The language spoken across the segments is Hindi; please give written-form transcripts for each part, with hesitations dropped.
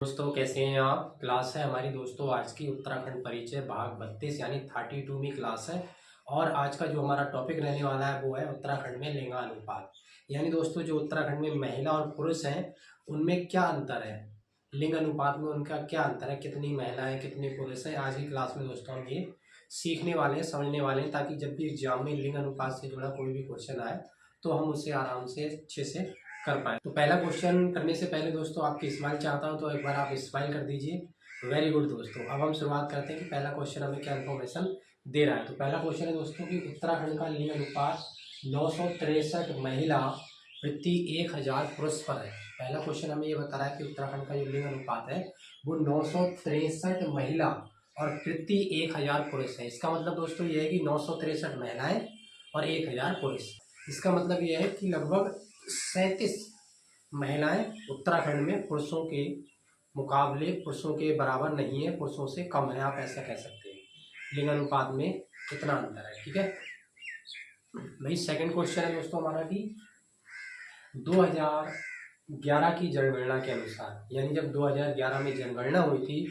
दोस्तों कैसे हैं आप। क्लास है हमारी दोस्तों आज की उत्तराखंड परिचय भाग 32 यानी 32वीं क्लास है। और आज का जो हमारा टॉपिक रहने वाला है वो है उत्तराखंड में लिंगानुपात। यानी दोस्तों जो उत्तराखंड में महिला और पुरुष हैं उनमें क्या अंतर है, लिंग अनुपात में उनका क्या अंतर है, कितनी महिलाएं कितने पुरुष हैं। आज की क्लास में दोस्तों हम ये सीखने वाले हैं, समझने वाले हैं, ताकि जब भी एग्जाम में लिंग अनुपात से जुड़ा कोई भी क्वेश्चन आए तो हम उसे आराम से अच्छे से कर पाए। तो पहला क्वेश्चन करने से पहले दोस्तों आपकी स्माइल चाहता हूं, तो एक बार आप स्माइल कर दीजिए। वेरी गुड दोस्तों। अब हम शुरुआत करते हैं कि पहला क्वेश्चन हमें क्या इन्फॉर्मेशन दे रहा है। तो पहला क्वेश्चन है दोस्तों कि उत्तराखंड का लिंग अनुपात 963 महिला प्रति 1000 पुरुष पर है। पहला क्वेश्चन हमें ये बता रहा है कि उत्तराखंड का जो लिंग अनुपात है वो 963 महिला और प्रति 1000 पुरुष है। इसका मतलब दोस्तों ये है कि 963 महिलाएं और 1000 पुरुष। इसका मतलब ये है कि लगभग 37 महिलाएं उत्तराखंड में पुरुषों के मुकाबले पुरुषों के बराबर नहीं है, पुरुषों से कम है, आप ऐसा कह सकते हैं। लिंग अनुपात में इतना अंतर है। ठीक है भाई। सेकंड क्वेश्चन है दोस्तों हमारा कि 2011 की जनगणना के अनुसार, यानी जब 2011 में जनगणना हुई थी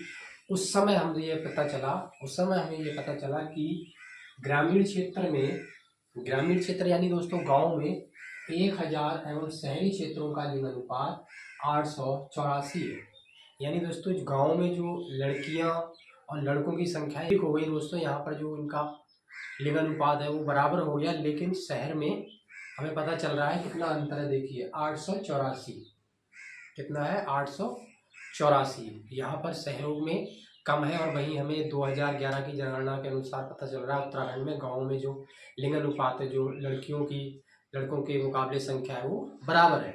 उस समय हमें ये पता चला कि ग्रामीण क्षेत्र यानी दोस्तों गांव में 1000 एवं शहरी क्षेत्रों का लिंग अनुपात 884 है। यानी दोस्तों गांव में जो लड़कियां और लड़कों की संख्या एक हो गई दोस्तों, यहाँ पर जो इनका लिंग अनुपात है वो बराबर हो गया, लेकिन शहर में हमें पता चल रहा है कितना अंतर है। देखिए 884 कितना है, 884। यहाँ पर शहरों में कम है और वहीं हमें 2011 की जनगणना के अनुसार पता चल रहा है उत्तराखंड में गाँव में जो लिंग अनुपात है, जो लड़कों के मुकाबले संख्या है वो बराबर है।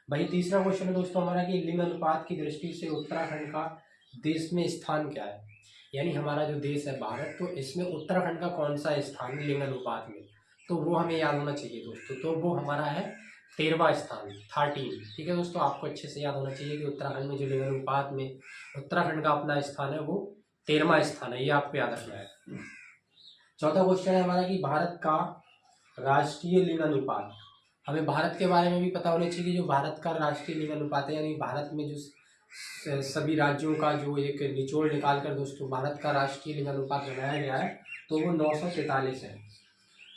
वही तीसरा क्वेश्चन है दोस्तों हमारा कि लिंग अनुपात की दृष्टि से उत्तराखंड का देश में स्थान क्या है। यानी हमारा जो देश है भारत, तो इसमें उत्तराखंड का कौन सा स्थान है लिंग अनुपात में, तो वो हमें याद होना चाहिए दोस्तों। तो वो हमारा है 13वां स्थान, 13। ठीक है दोस्तों, आपको अच्छे से याद होना चाहिए कि उत्तराखंड में जो लिंग अनुपात में उत्तराखंड का अपना स्थान है वो 13वां स्थान है, ये आपको याद रखना है। चौथा क्वेश्चन है हमारा कि भारत का राष्ट्रीय लिंग अनुपात। हमें भारत के बारे में भी पता होना चाहिए कि जो भारत का राष्ट्रीय लिंग अनुपात है, यानी भारत में जो सभी राज्यों का जो एक निचोड़ निकाल कर दोस्तों भारत का राष्ट्रीय लिंग अनुपात बनाया गया है, तो वो 943 है।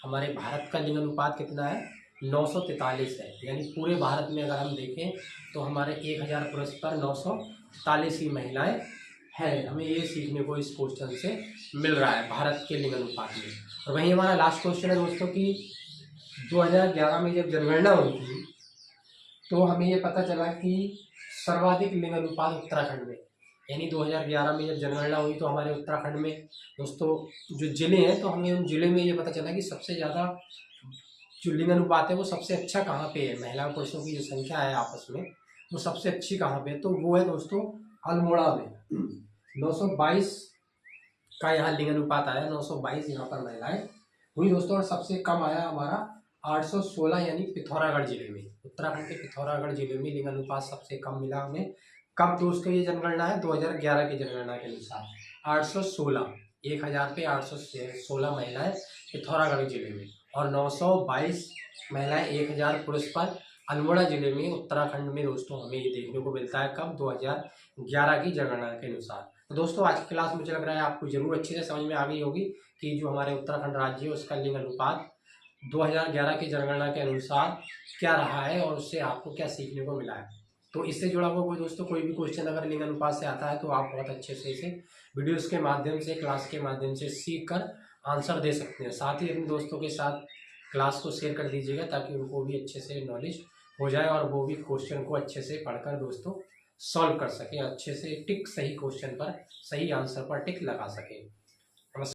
हमारे भारत का लिंग अनुपात कितना है, 943 है। यानी पूरे भारत में अगर हम देखें तो हमारे 1000 पुरुष पर 943 ही महिलाएं हैं। हमें ये सीखने को इस क्वेश्चन से मिल रहा है भारत के लिंग अनुपात में। और वहीं हमारा लास्ट क्वेश्चन है दोस्तों कि 2011 में जब जनगणना हुई थी तो हमें ये पता चला कि सर्वाधिक लिंग अनुपात उत्तराखंड में, यानी 2011 में जब जनगणना हुई तो हमारे उत्तराखंड में दोस्तों जो जिले हैं, तो हमें उन जिले में ये पता चला कि सबसे ज़्यादा जो लिंग अनुपात है वो सबसे अच्छा कहाँ पे है, महिला पुरुषों की जो संख्या है आपस में वो सबसे अच्छी कहाँ पे है, तो वो है दोस्तों अल्मोड़ा में। 922 का यहाँ लिंग अनुपात आया, 922 यहाँ पर महिलाएं हुई दोस्तों। और सबसे कम आया हमारा 816, यानी पिथौरागढ़ जिले में। उत्तराखंड के पिथौरागढ़ जिले में लिंग अनुपात सबसे कम मिला हमें। कब दोस्तों ये जनगणना है, 2011 की जनगणना के अनुसार 816, 1000 पे 816 महिलाएं पिथौरागढ़ जिले में, और 922 महिलाएं 1000 पुरुष पर अल्मोड़ा जिले में उत्तराखंड में दोस्तों हमें ये देखने को मिलता है। कब, 2011 की जनगणना के अनुसार। तो दोस्तों आज की क्लास मुझे लग रहा है आपको जरूर अच्छे से समझ में आ गई होगी कि जो हमारे उत्तराखंड राज्य है उसका लिंग अनुपात 2011 की जनगणना के अनुसार क्या रहा है और उससे आपको क्या सीखने को मिला है। तो इससे जुड़ा हुआ कोई दोस्तों कोई भी क्वेश्चन अगर लिंग अनुपात से आता है तो आप बहुत अच्छे से इसे वीडियोस के माध्यम से, क्लास के माध्यम से सीख कर आंसर दे सकते हैं। साथ ही अपने दोस्तों के साथ क्लास को शेयर कर दीजिएगा ताकि उनको भी अच्छे से नॉलेज हो जाए और वो भी क्वेश्चन को अच्छे से पढ़कर दोस्तों सॉल्व कर सकें, अच्छे से टिक सही क्वेश्चन पर, सही आंसर पर टिक लगा सकें।